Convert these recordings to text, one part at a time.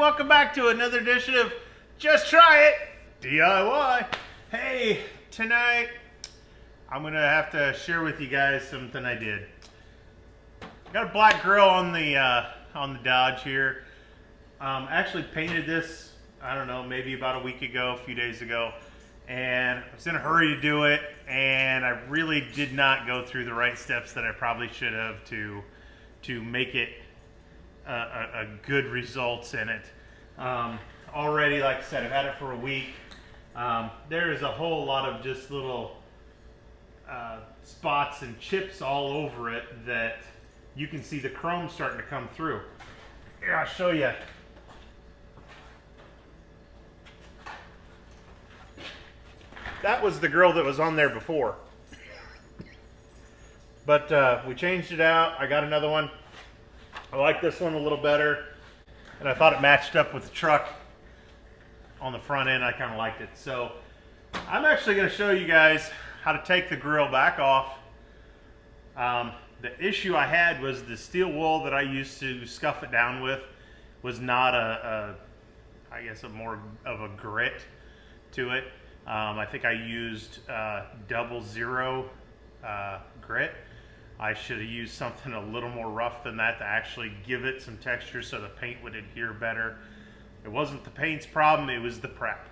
welcome back to another edition of Just Try It DIY. Hey, tonight I'm gonna have to share with you guys something I did. Got a black grill on the Dodge here. Actually painted this, I don't know, maybe about a week ago, a few days ago, and I was in a hurry to do it, and I really did not go through the right steps that I probably should have to make it a good results in it. Already, like I said, I've had it for a week. There is a whole lot of just little spots and chips all over it that you can see the chrome starting to come through. Here, I'll show you. That was the grill that was on there before. But we changed it out. I got another one. I like this one a little better, and I thought it matched up with the truck on the front end. I kind of liked it. So I'm actually going to show you guys how to take the grill back off. The issue I had was the steel wool that I used to scuff it down with was not I guess a more of a grit to it. I think I used 00 grit. I should have used something a little more rough than that to actually give it some texture so the paint would adhere better. It wasn't the paint's problem, it was the prep.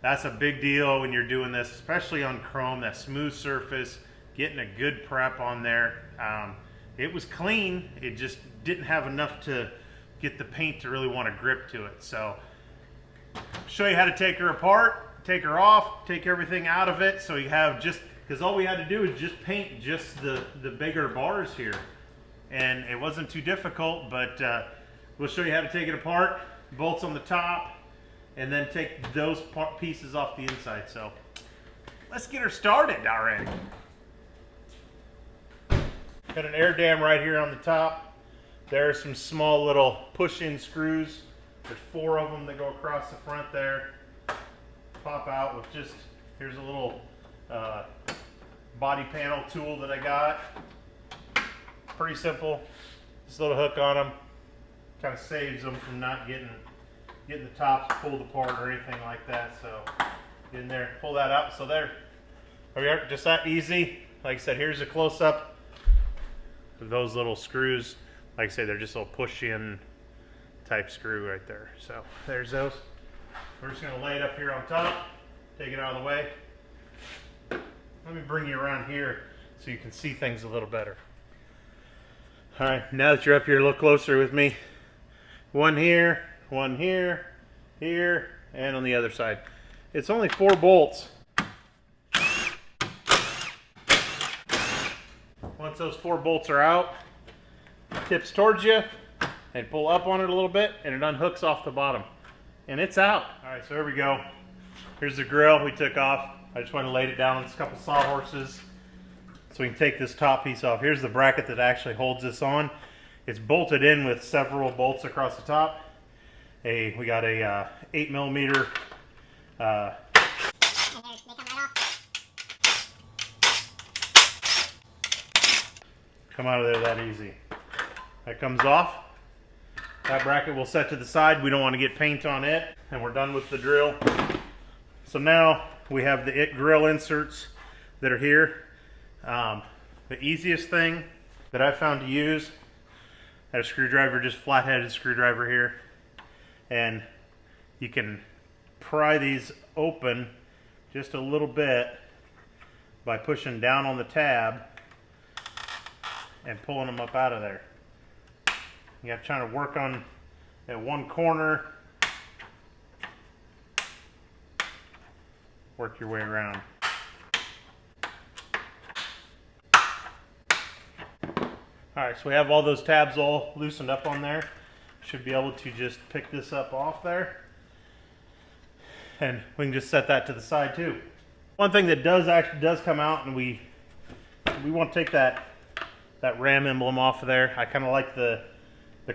That's a big deal when you're doing this, especially on chrome, that smooth surface, getting a good prep on there. It was clean, it just didn't have enough to get the paint to really want to grip to it. So, show you how to take her apart, take her off, take everything out of it so you have just, because all we had to do is just paint just the bigger bars here. And it wasn't too difficult, but we'll show you how to take it apart, bolts on the top, and then take those pieces off the inside. So let's get her started already. Got an air dam right here on the top. There are some small little push-in screws. There's 4 of them that go across the front there. Pop out with just, here's a little body panel tool that I got. Pretty simple. Just a little hook on them. Kind of saves them from not getting the tops pulled apart or anything like that. So get in there, pull that out. So there we are, just that easy. Like I said, here's a close-up of those little screws. Like I say, they're just a little push-in type screw right there. So there's those. We're just going to lay it up here on top, take it out of the way. Let me bring you around here so you can see things a little better. All right, now that you're up here a little closer with me, one here, here, and on the other side. It's only 4 bolts. Once those 4 bolts are out, it tips towards you and pull up on it a little bit and it unhooks off the bottom. And it's out. All right, so here we go. Here's the grill we took off. I just went and laid it down on a couple sawhorses so we can take this top piece off. Here's the bracket that actually holds this on. It's bolted in with several bolts across the top. We got a 8mm. Come out of there that easy. That comes off. That bracket will set to the side. We don't want to get paint on it. And we're done with the drill. So now we have the IT grill inserts that are here. The easiest thing that I found to use, I have a screwdriver, just flat-headed screwdriver here. And you can pry these open just a little bit by pushing down on the tab and pulling them up out of there. You have to try to work on at one corner, work your way around. Alright, so we have all those tabs all loosened up on there. Should be able to just pick this up off there. And we can just set that to the side too. One thing that does come out, and we want to take that Ram emblem off of there. I kind of like the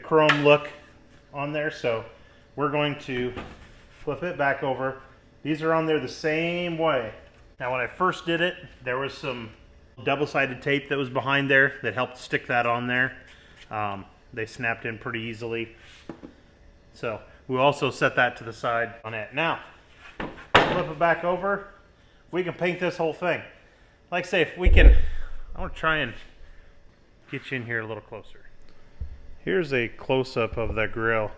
chrome look on there, so we're going to flip it back over. These are on there the same way. Now when I first did it, there was some double-sided tape that was behind there that helped stick that on there. They snapped in pretty easily. So we'll also set that to the side on it. Now, flip it back over. We can paint this whole thing. Like I say, if we can, I want to try and get you in here a little closer. Here's a close-up of the grill.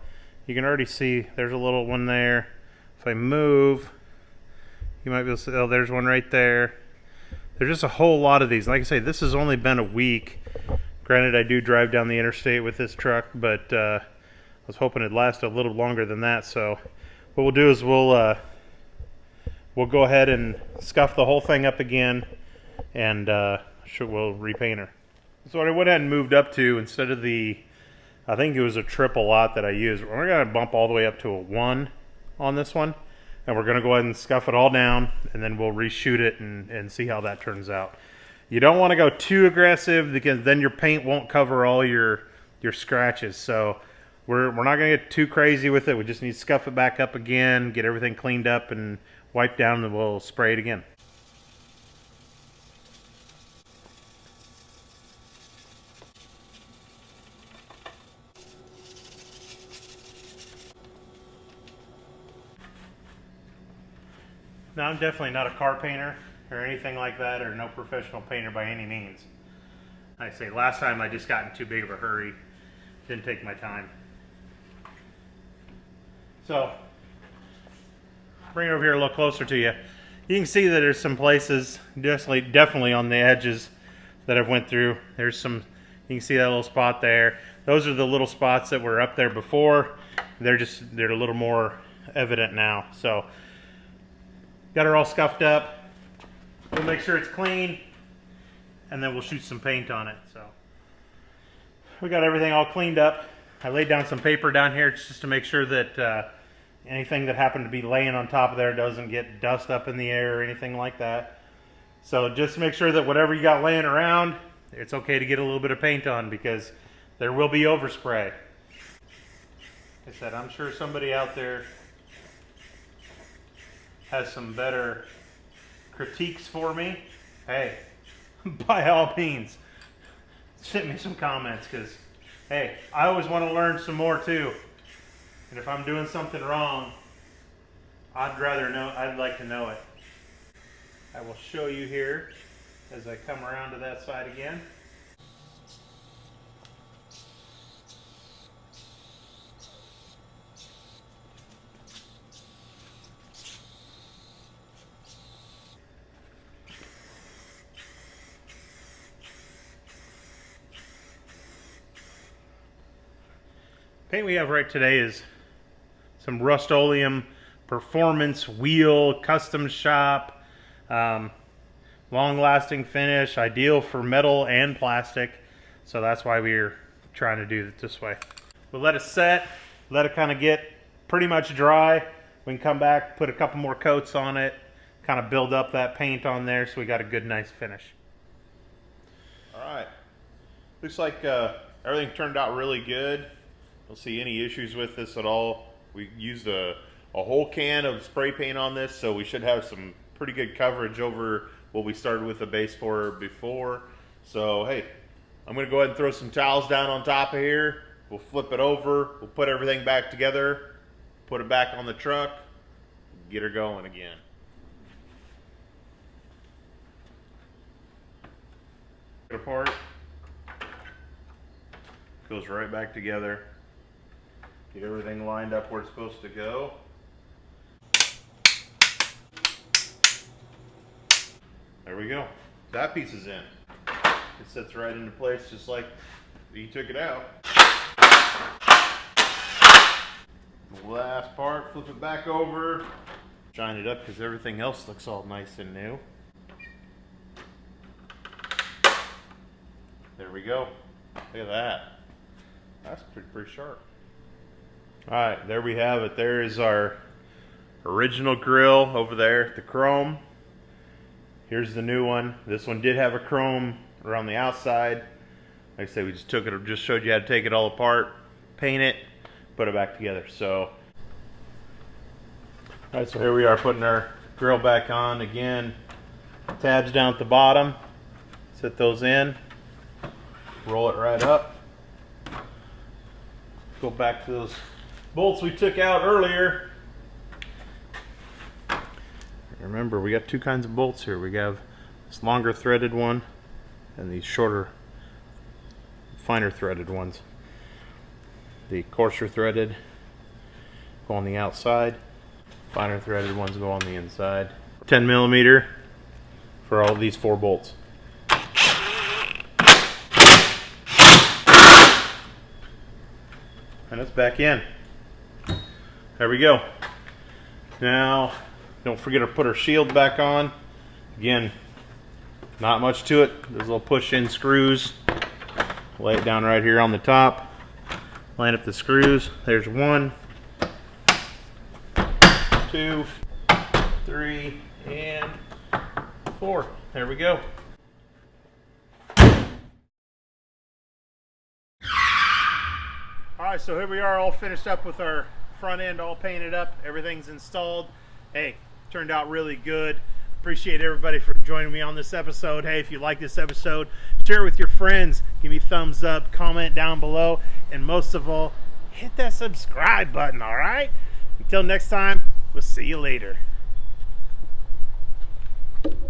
You can already see there's a little one there. If I move, you might be able to see, oh, there's one right there. There's just a whole lot of these. Like I say, this has only been a week. Granted, I do drive down the interstate with this truck, but I was hoping it'd last a little longer than that. So what we'll do is we'll go ahead and scuff the whole thing up again, and we'll repaint her. So what I went ahead and moved up to, instead of the, I think it was a triple lot that I used, we're going to bump all the way up to a 1 on this one. And we're going to go ahead and scuff it all down, and then we'll reshoot it and see how that turns out. You don't want to go too aggressive, because then your paint won't cover all your scratches. So we're not going to get too crazy with it. We just need to scuff it back up again, get everything cleaned up and wiped down, and we'll spray it again. Now, I'm definitely not a car painter or anything like that, or no professional painter by any means. I say last time I just got in too big of a hurry, didn't take my time. So, bring it over here a little closer to you. You can see that there's some places definitely on the edges that I've went through. There's some, you can see that little spot there. Those are the little spots that were up there before. They're a little more evident now. So, got her all scuffed up. We'll make sure it's clean, and then we'll shoot some paint on it. So we got everything all cleaned up. I laid down some paper down here just to make sure that anything that happened to be laying on top of there doesn't get dust up in the air or anything like that. So just make sure that whatever you got laying around, it's okay to get a little bit of paint on, because there will be overspray. Like I said, I'm sure somebody out there has some better critiques for me. Hey, by all means, send me some comments, because hey, I always want to learn some more too. And if I'm doing something wrong, I'd like to know it. I will show you here as I come around to that side again. Paint we have right today is some Rust-Oleum Performance Wheel Custom Shop. Long-lasting finish, ideal for metal and plastic. So that's why we're trying to do it this way. We'll let it set, let it kind of get pretty much dry. We can come back, put a couple more coats on it, kind of build up that paint on there, so we got a good, nice finish. All right. Looks like everything turned out really good. Don't see any issues with this at all. We used a whole can of spray paint on this, so we should have some pretty good coverage over what we started with the base for before. So hey, I'm gonna go ahead and throw some towels down on top of here. We'll flip it over, we'll put everything back together, put it back on the truck, get her going again. Get apart, goes right back together. Get everything lined up where it's supposed to go. There we go. That piece is in. It sits right into place just like you took it out. The last part, flip it back over. Shine it up because everything else looks all nice and new. There we go. Look at that. That's pretty sharp. Alright, there we have it. There is our original grill over there, the chrome. Here's the new one. This one did have a chrome around the outside. Like I said, we just took it, just showed you how to take it all apart, paint it, put it back together. So, alright, so here we are putting our grill back on again. Tabs down at the bottom. Set those in. Roll it right up. Go back to those bolts we took out earlier. Remember, we got two kinds of bolts here. We have this longer threaded one and these shorter, finer threaded ones. The coarser threaded go on the outside, finer threaded ones go on the inside. 10 millimeter for all of these 4 bolts. And it's back in. There we go. Now, don't forget to put our shield back on. Again, not much to it. Those little push-in screws. Lay it down right here on the top. Line up the screws. There's 1, 2, 3, and 4. There we go. Alright, so here we are all finished up with our front end all painted up. Everything's installed. Hey, turned out really good. Appreciate everybody for joining me on this episode. Hey, if you like this episode, share it with your friends. Give me a thumbs up, comment down below, and most of all, hit that subscribe button, alright? Until next time, we'll see you later.